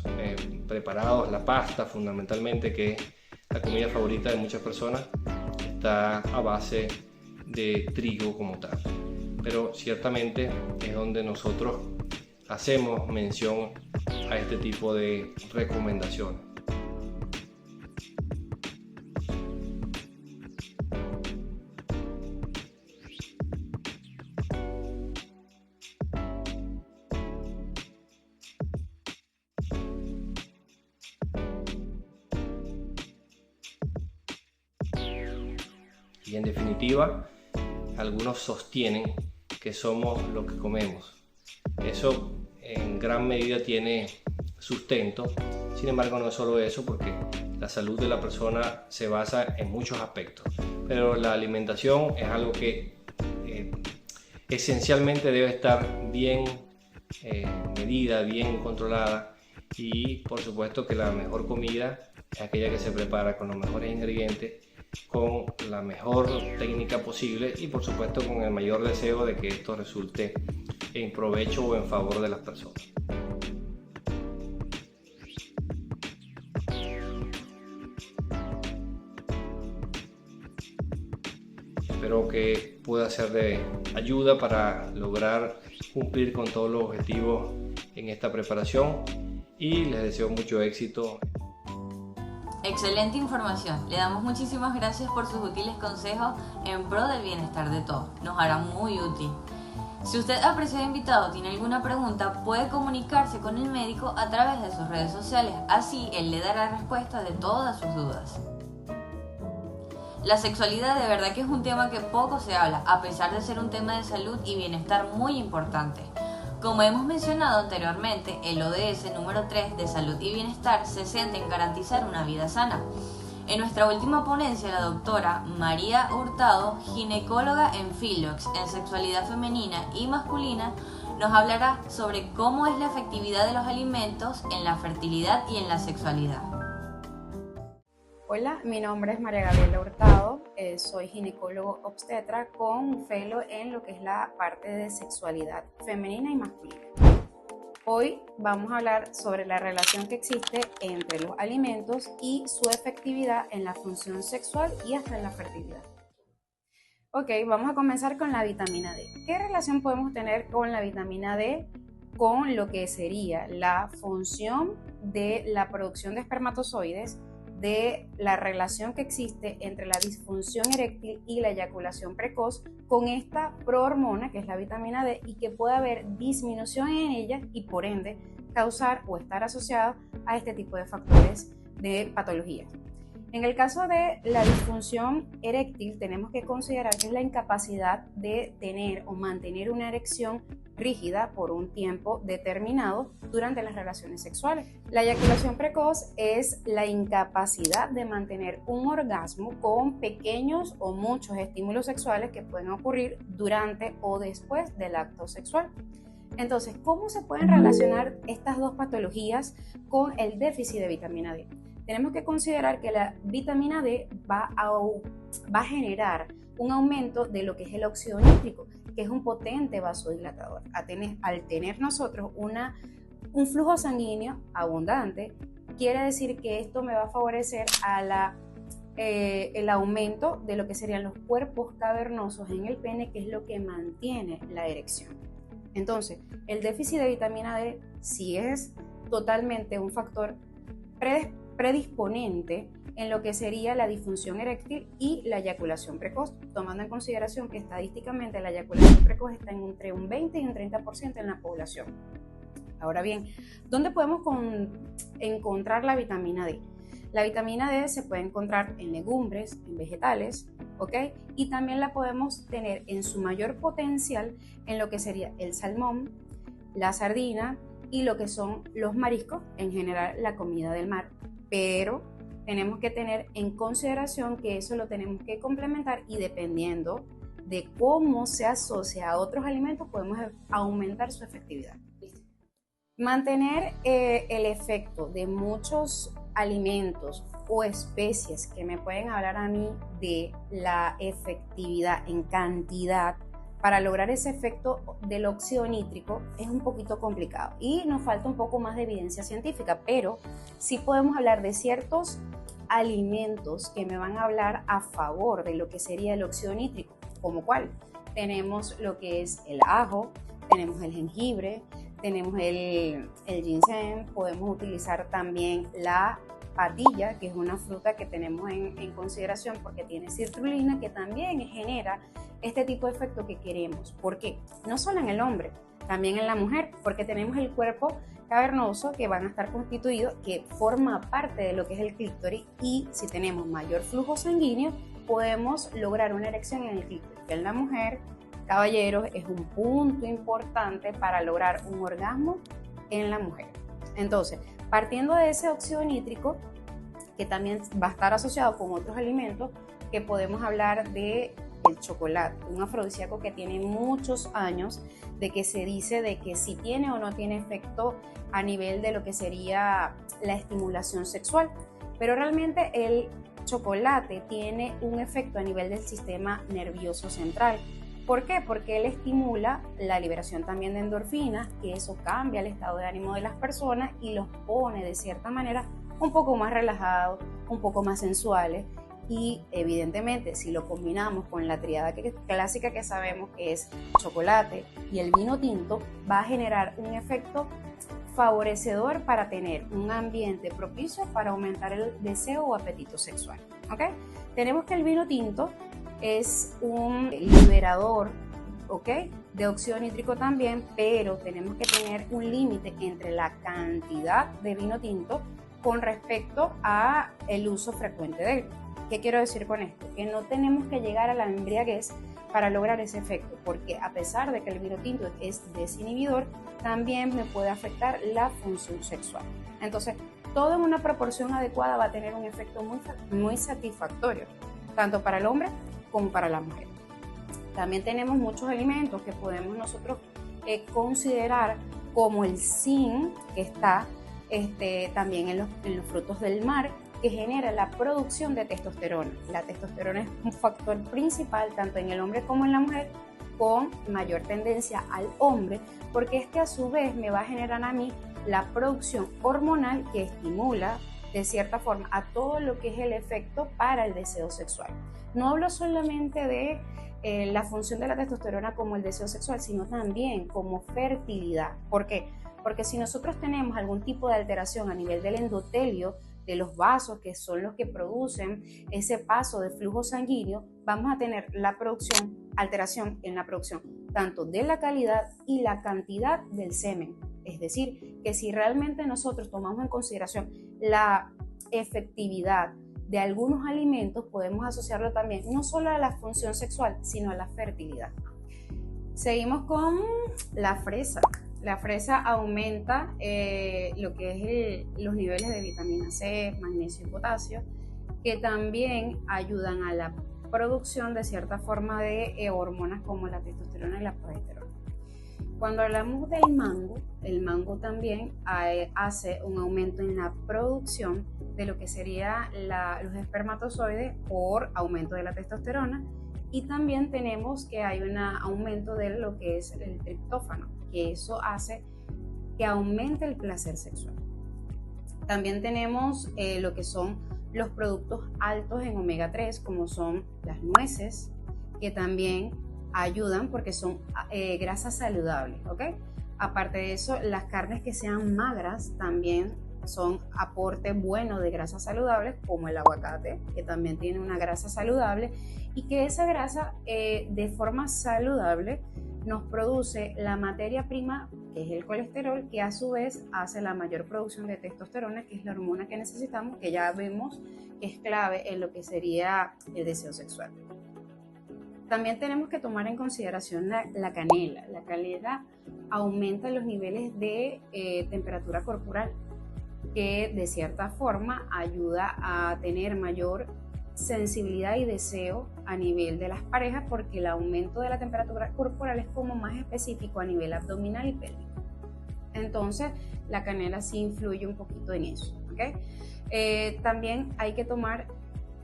preparados, la pasta fundamentalmente, que es la comida favorita de muchas personas, está a base de trigo como tal. Pero ciertamente es donde nosotros hacemos mención a este tipo de recomendaciones. Y en definitiva, algunos sostienen que somos lo que comemos. Eso en gran medida tiene sustento. Sin embargo, no es solo eso, porque la salud de la persona se basa en muchos aspectos. Pero la alimentación es algo que esencialmente debe estar bien medida, bien controlada, y por supuesto que la mejor comida es aquella que se prepara con los mejores ingredientes, con la mejor técnica posible y por supuesto con el mayor deseo de que esto resulte en provecho o en favor de las personas. Espero que pueda ser de ayuda para lograr cumplir con todos los objetivos en esta preparación, y les deseo mucho éxito. Excelente información. Le damos muchísimas gracias por sus útiles consejos en pro del bienestar de todos. Nos hará muy útil. Si usted, apreciado invitado, tiene alguna pregunta, puede comunicarse con el médico a través de sus redes sociales. Así, él le dará respuesta de todas sus dudas. La sexualidad de verdad que es un tema que poco se habla, a pesar de ser un tema de salud y bienestar muy importante. Como hemos mencionado anteriormente, el ODS número 3 de salud y bienestar se centra en garantizar una vida sana. En nuestra última ponencia, la doctora María Hurtado, ginecóloga en Philox, en sexualidad femenina y masculina, nos hablará sobre cómo es la efectividad de los alimentos en la fertilidad y en la sexualidad. Hola, mi nombre es María Gabriela Hurtado, soy ginecólogo obstetra con fellow en lo que es la parte de sexualidad femenina y masculina. Hoy vamos a hablar sobre la relación que existe entre los alimentos y su efectividad en la función sexual y hasta en la fertilidad. Ok, vamos a comenzar con la vitamina D. ¿Qué relación podemos tener con la vitamina D con lo que sería la función de la producción de espermatozoides, de la relación que existe entre la disfunción eréctil y la eyaculación precoz con esta prohormona que es la vitamina D y que puede haber disminución en ella y por ende causar o estar asociado a este tipo de factores de patologías. En el caso de la disfunción eréctil tenemos que considerar que es la incapacidad de tener o mantener una erección rígida por un tiempo determinado durante las relaciones sexuales. La eyaculación precoz es la incapacidad de mantener un orgasmo con pequeños o muchos estímulos sexuales que pueden ocurrir durante o después del acto sexual. Entonces, ¿cómo se pueden relacionar estas dos patologías con el déficit de vitamina D? Tenemos que considerar que la vitamina D va a generar un aumento de lo que es el óxido nítrico, que es un potente vasodilatador. Al tener nosotros un flujo sanguíneo abundante, quiere decir que esto me va a favorecer a el aumento de lo que serían los cuerpos cavernosos en el pene, que es lo que mantiene la erección. Entonces, el déficit de vitamina D sí es totalmente un factor predisponente en lo que sería la disfunción eréctil y la eyaculación precoz, tomando en consideración que estadísticamente la eyaculación precoz está entre un 20 y un 30% en la población. Ahora bien, ¿dónde podemos encontrar la vitamina D? La vitamina D se puede encontrar en legumbres, en vegetales, ¿ok? Y también la podemos tener en su mayor potencial en lo que sería el salmón, la sardina y lo que son los mariscos, en general la comida del mar. Pero tenemos que tener en consideración que eso lo tenemos que complementar y dependiendo de cómo se asocia a otros alimentos podemos aumentar su efectividad. Mantener el efecto de muchos alimentos o especies que me pueden hablar a mí de la efectividad en cantidad para lograr ese efecto del óxido nítrico es un poquito complicado y nos falta un poco más de evidencia científica, pero sí podemos hablar de ciertos alimentos que me van a hablar a favor de lo que sería el óxido nítrico, como cuál. Tenemos lo que es el ajo, tenemos el jengibre, tenemos el ginseng, podemos utilizar también la patilla, que es una fruta que tenemos en consideración porque tiene citrulina, que también genera este tipo de efecto que queremos. ¿Por qué? No solo en el hombre, también en la mujer, porque tenemos el cuerpo cavernoso que van a estar constituidos, que forma parte de lo que es el clítoris, y si tenemos mayor flujo sanguíneo, podemos lograr una erección en el clítoris. En la mujer, caballeros, es un punto importante para lograr un orgasmo en la mujer. Entonces, partiendo de ese óxido nítrico, que también va a estar asociado con otros alimentos, que podemos hablar de el chocolate, un afrodisíaco que tiene muchos años, de que se dice de que si tiene o no tiene efecto a nivel de lo que sería la estimulación sexual, pero realmente el chocolate tiene un efecto a nivel del sistema nervioso central. ¿Por qué? Porque él estimula la liberación también de endorfinas, que eso cambia el estado de ánimo de las personas y los pone de cierta manera un poco más relajados, un poco más sensuales. Y evidentemente si lo combinamos con la tríada clásica que sabemos que es chocolate y el vino tinto, va a generar un efecto favorecedor para tener un ambiente propicio para aumentar el deseo o apetito sexual. ¿Ok? Tenemos que el vino tinto es un liberador, ¿ok?, de óxido nítrico también, pero tenemos que tener un límite entre la cantidad de vino tinto con respecto a el uso frecuente de él. ¿Qué quiero decir con esto? Que no tenemos que llegar a la embriaguez para lograr ese efecto, porque a pesar de que el vino tinto es desinhibidor, también me puede afectar la función sexual. Entonces, todo en una proporción adecuada va a tener un efecto muy satisfactorio, tanto para el hombre como para la mujer. También tenemos muchos alimentos que podemos nosotros considerar, como el zinc, que está también en los frutos del mar, que genera la producción de testosterona. La testosterona es un factor principal tanto en el hombre como en la mujer, con mayor tendencia al hombre, porque a su vez me va a generar a mí la producción hormonal que estimula de cierta forma a todo lo que es el efecto para el deseo sexual. No hablo solamente de la función de la testosterona como el deseo sexual, sino también como fertilidad. ¿Por qué? Porque si nosotros tenemos algún tipo de alteración a nivel del endotelio de los vasos, que son los que producen ese paso de flujo sanguíneo, vamos a tener alteración en la producción tanto de la calidad y la cantidad del semen. Es decir, que si realmente nosotros tomamos en consideración la efectividad de algunos alimentos, podemos asociarlo también no solo a la función sexual, sino a la fertilidad. Seguimos con la fresa. La fresa aumenta lo que es los niveles de vitamina C, magnesio y potasio, que también ayudan a la producción de cierta forma de hormonas como la testosterona y la progesterona. Cuando hablamos del mango, el mango también hace un aumento en la producción de lo que serían los espermatozoides por aumento de la testosterona, y también tenemos que hay un aumento de lo que es el triptófano, que eso hace que aumente el placer sexual. También tenemos lo que son los productos altos en omega 3, como son las nueces, que también ayudan porque son grasas saludables, ¿ok? Aparte de eso, las carnes que sean magras también son aporte bueno de grasas saludables, como el aguacate, que también tiene una grasa saludable, y que esa grasa de forma saludable nos produce la materia prima, que es el colesterol, que a su vez hace la mayor producción de testosterona, que es la hormona que necesitamos, que ya vemos que es clave en lo que sería el deseo sexual. También tenemos que tomar en consideración la canela. La canela aumenta los niveles de temperatura corporal, que de cierta forma ayuda a tener mayor sensibilidad y deseo a nivel de las parejas, porque el aumento de la temperatura corporal es como más específico a nivel abdominal y pélvico. Entonces, la canela sí influye un poquito en eso, ¿okay? También hay que tomar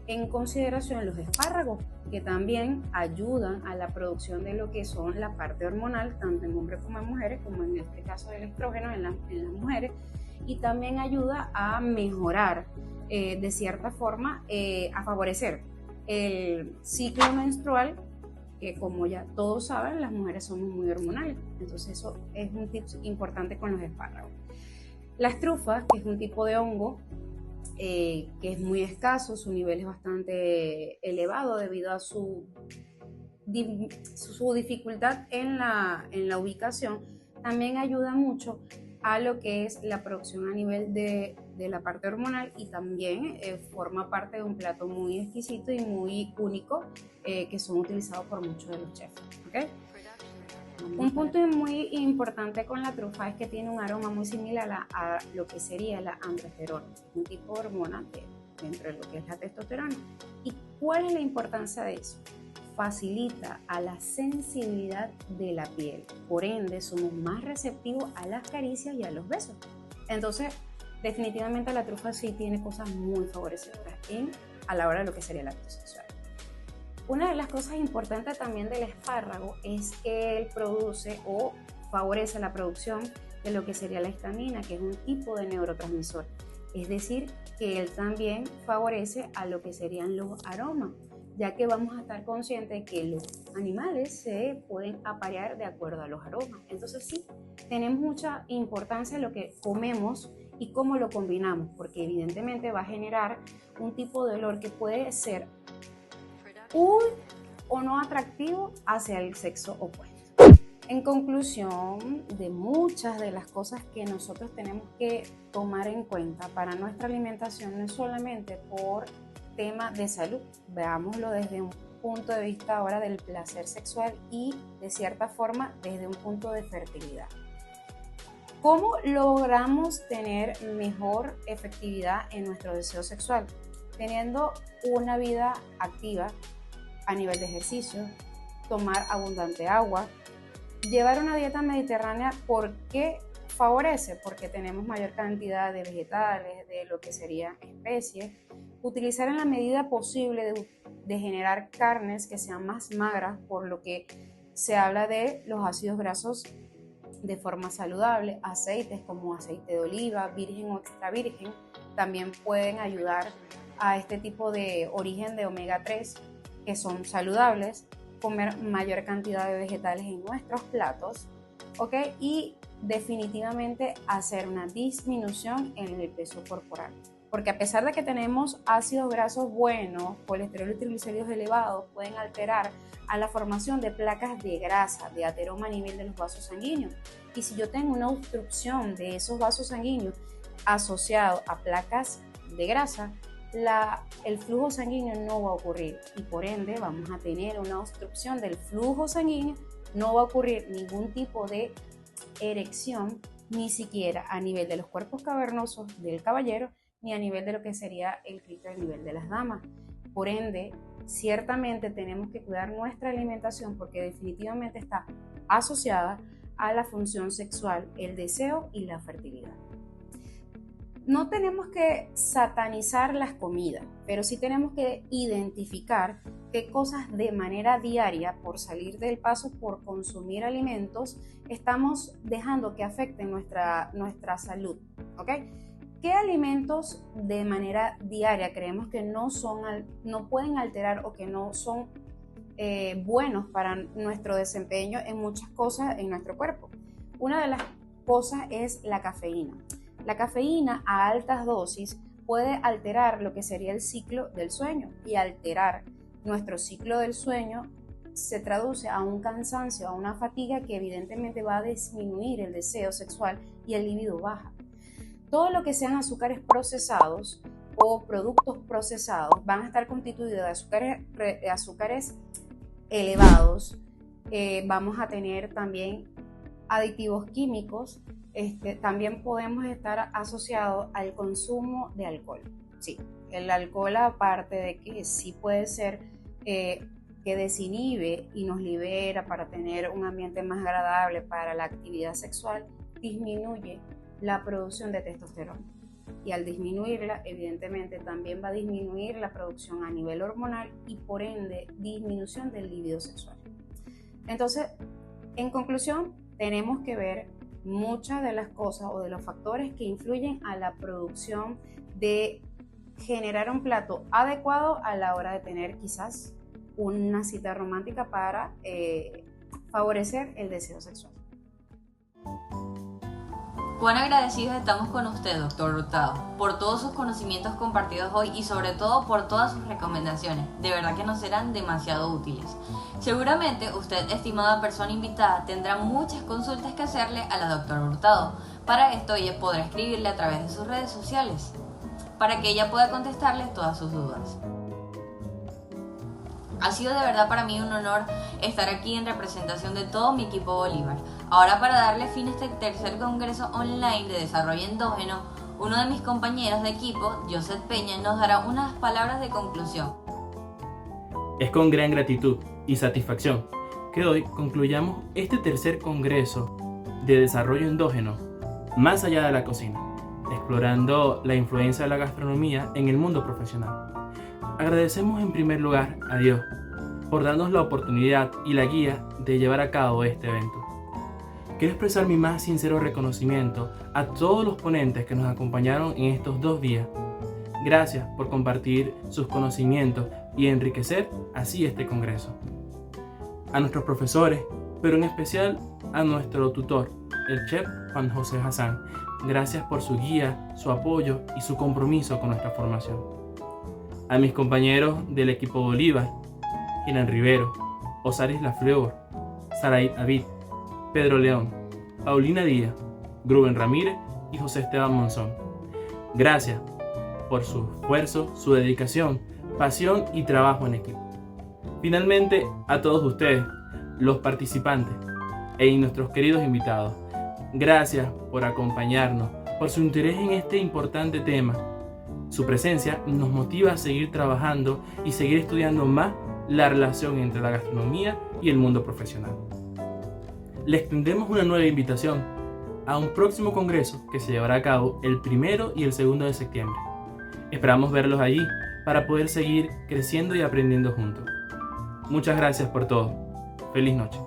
en consideración los espárragos, que también ayudan a la producción de lo que son la parte hormonal, tanto en hombres como en mujeres, como en este caso del estrógeno en las mujeres, y también ayuda a mejorar, de cierta forma, a favorecer el ciclo menstrual, que como ya todos saben, las mujeres somos muy hormonales. Entonces eso es un tip importante con los espárragos. Las trufas, que es un tipo de hongo que es muy escaso, su nivel es bastante elevado debido a su dificultad en la ubicación, también ayuda mucho a lo que es la producción a nivel de la parte hormonal, y también forma parte de un plato muy exquisito y muy único que son utilizados por muchos de los chefs, ¿okay? Un punto muy importante con la trufa es que tiene un aroma muy similar a lo que sería la androsterona, un tipo de hormona dentro de lo que es la testosterona. ¿Y cuál es la importancia de eso? Facilita a la sensibilidad de la piel, por ende somos más receptivos a las caricias y a los besos. Entonces, definitivamente la trufa sí tiene cosas muy favorecedoras a la hora de lo que sería el acto sexual. Una de las cosas importantes también del espárrago es que él produce o favorece la producción de lo que sería la histamina, que es un tipo de neurotransmisor. Es decir, que él también favorece a lo que serían los aromas, ya que vamos a estar conscientes de que los animales se pueden aparear de acuerdo a los aromas. Entonces sí, tenemos mucha importancia en lo que comemos y cómo lo combinamos, porque evidentemente va a generar un tipo de olor que puede ser o no atractivo hacia el sexo opuesto. En conclusión, de muchas de las cosas que nosotros tenemos que tomar en cuenta para nuestra alimentación, no es solamente por tema de salud, veámoslo desde un punto de vista ahora del placer sexual y de cierta forma desde un punto de fertilidad. ¿Cómo logramos tener mejor efectividad en nuestro deseo sexual? Teniendo una vida activa a nivel de ejercicio, tomar abundante agua, llevar una dieta mediterránea. ¿Por qué favorece? Porque tenemos mayor cantidad de vegetales, de lo que serían especies. Utilizar en la medida posible de generar carnes que sean más magras, por lo que se habla de los ácidos grasos de forma saludable. Aceites como aceite de oliva, virgen o extra virgen, también pueden ayudar a este tipo de origen de omega 3 que son saludables. Comer mayor cantidad de vegetales en nuestros platos, ¿ok? Y definitivamente hacer una disminución en el peso corporal, porque a pesar de que tenemos ácidos grasos buenos, colesterol y triglicéridos elevados, pueden alterar a la formación de placas de grasa, de ateroma a nivel de los vasos sanguíneos. Y si yo tengo una obstrucción de esos vasos sanguíneos asociado a placas de grasa, el flujo sanguíneo no va a ocurrir y por ende vamos a tener una obstrucción del flujo sanguíneo, no va a ocurrir ningún tipo de erección, ni siquiera a nivel de los cuerpos cavernosos del caballero, ni a nivel de lo que sería el clítoris a nivel de las damas. Por ende, ciertamente tenemos que cuidar nuestra alimentación porque definitivamente está asociada a la función sexual, el deseo y la fertilidad. No tenemos que satanizar las comidas, pero sí tenemos que identificar qué cosas de manera diaria, por salir del paso, por consumir alimentos, estamos dejando que afecten nuestra salud, ¿ok? ¿Qué alimentos de manera diaria creemos que no pueden alterar o que no son buenos para nuestro desempeño en muchas cosas en nuestro cuerpo? Una de las cosas es la cafeína. La cafeína a altas dosis puede alterar lo que sería el ciclo del sueño, y alterar nuestro ciclo del sueño se traduce a un cansancio, a una fatiga que evidentemente va a disminuir el deseo sexual y el libido baja. Todo lo que sean azúcares procesados o productos procesados van a estar constituidos de azúcares elevados. Vamos a tener también aditivos químicos. También podemos estar asociados al consumo de alcohol. Sí, el alcohol, aparte de que sí puede ser que desinhibe y nos libera para tener un ambiente más agradable para la actividad sexual, disminuye la producción de testosterona. Y al disminuirla, evidentemente también va a disminuir la producción a nivel hormonal y por ende disminución del libido sexual. Entonces, en conclusión, tenemos que ver muchas de las cosas o de los factores que influyen a la producción de generar un plato adecuado a la hora de tener quizás una cita romántica para favorecer el deseo sexual. Cuán agradecidos estamos con usted, doctor Hurtado, por todos sus conocimientos compartidos hoy y sobre todo por todas sus recomendaciones. De verdad que nos serán demasiado útiles. Seguramente usted, estimada persona invitada, tendrá muchas consultas que hacerle a la doctora Hurtado. Para esto ella podrá escribirle a través de sus redes sociales, para que ella pueda contestarle todas sus dudas. Ha sido de verdad para mí un honor estar aquí en representación de todo mi equipo Bolívar. Ahora, para darle fin a este tercer congreso online de desarrollo endógeno, uno de mis compañeros de equipo, Joseph Peña, nos dará unas palabras de conclusión. Es con gran gratitud y satisfacción que hoy concluyamos este tercer congreso de desarrollo endógeno más allá de la cocina, explorando la influencia de la gastronomía en el mundo profesional. Agradecemos en primer lugar a Dios por darnos la oportunidad y la guía de llevar a cabo este evento. Quiero expresar mi más sincero reconocimiento a todos los ponentes que nos acompañaron en estos 2 días. Gracias por compartir sus conocimientos y enriquecer así este congreso. A nuestros profesores, pero en especial a nuestro tutor, el chef Juan José Hassan. Gracias por su guía, su apoyo y su compromiso con nuestra formación. A mis compañeros del equipo Bolívar, Ginan Rivero, Osaris Lafleur, Saraid Abid, Pedro León, Paulina Díaz, Gruben Ramírez y José Esteban Monzón. Gracias por su esfuerzo, su dedicación, pasión y trabajo en equipo. Finalmente, a todos ustedes, los participantes y nuestros queridos invitados, gracias por acompañarnos, por su interés en este importante tema. Su presencia nos motiva a seguir trabajando y seguir estudiando más la relación entre la gastronomía y el mundo profesional. Les extendemos una nueva invitación a un próximo congreso que se llevará a cabo el 1 y el 2 de septiembre. Esperamos verlos allí para poder seguir creciendo y aprendiendo juntos. Muchas gracias por todo. Feliz noche.